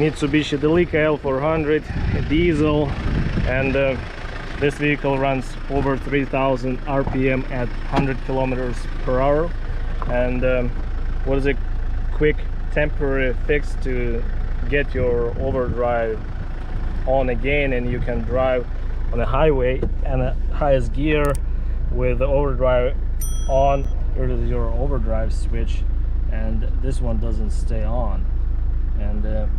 Mitsubishi Delica L400 diesel, and this vehicle runs over 3000 RPM at 100 kilometers per hour. And what is a quick temporary fix to get your overdrive on again, and you can drive on the highway and the highest gear with the overdrive on. Here is your overdrive switch, and this one doesn't stay on. And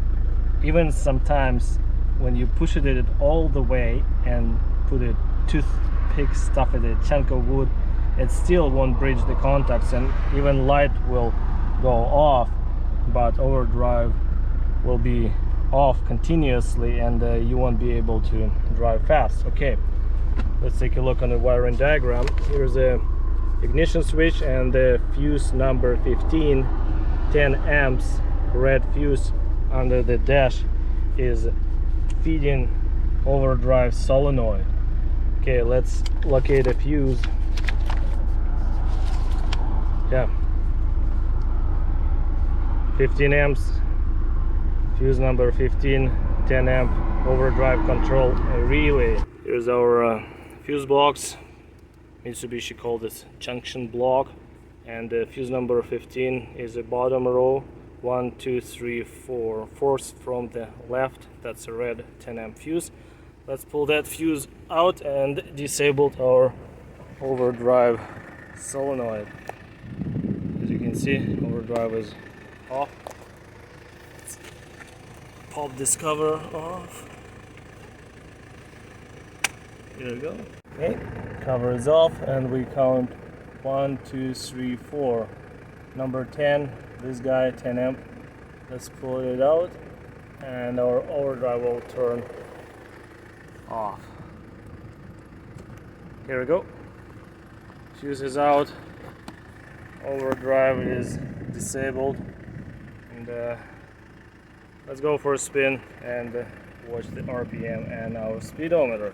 even sometimes when you push it all the way and put a toothpick stuff in a chunk of wood, it still won't bridge the contacts, and even light will go off, but overdrive will be off continuously, and you won't be able to drive fast. Okay, let's take a look on the wiring diagram. Here's a ignition switch and the fuse number 15, 10 amps red fuse under the dash is feeding overdrive solenoid. Okay, let's locate a fuse. Yeah, 15 amps, fuse number 15, 10 amp overdrive control relay. Here's our fuse blocks. Mitsubishi called this junction block, and fuse number 15 is the bottom row. 1, 2, 3, 4, fourth from the left. That's a red 10 amp fuse. Let's pull that fuse out and disable our overdrive solenoid. As you can see, overdrive is off. Let's pop this cover off. Here we go. Okay, cover is off, and we count 1, 2, 3, 4. Number 10, this guy, 10 amp. Let's pull it out, and our overdrive will turn off. Here we go. Fuse is out. Overdrive is disabled, and let's go for a spin and watch the RPM and our speedometer.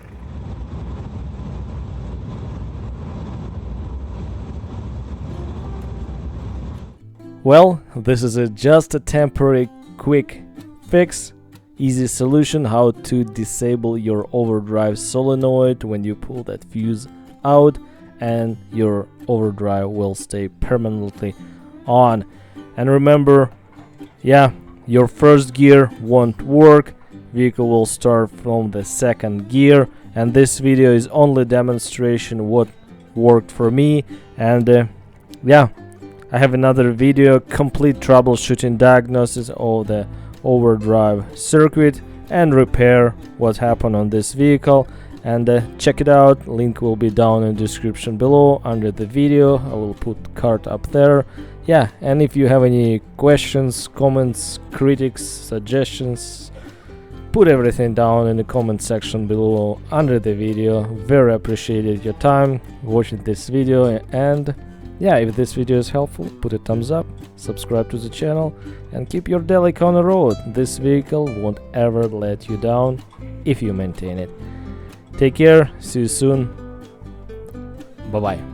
Well, this is just a temporary quick fix, easy solution how to disable your overdrive solenoid when you pull that fuse out, and your overdrive will stay permanently on. And remember, yeah, your first gear won't work, vehicle will start from the second gear, and this video is only demonstration what worked for me. And yeah, I have another video, complete troubleshooting diagnosis of the overdrive circuit and repair what happened on this vehicle. And check it out, link will be down in the description below under the video. I will put card up there. Yeah, and if you have any questions, comments, critics, suggestions, put everything down in the comment section below under the video. Very appreciated your time watching this video, and yeah, if this video is helpful, put a thumbs up, subscribe to the channel, and keep your Delica on the road. This vehicle won't ever let you down if you maintain it. Take care, see you soon, bye bye.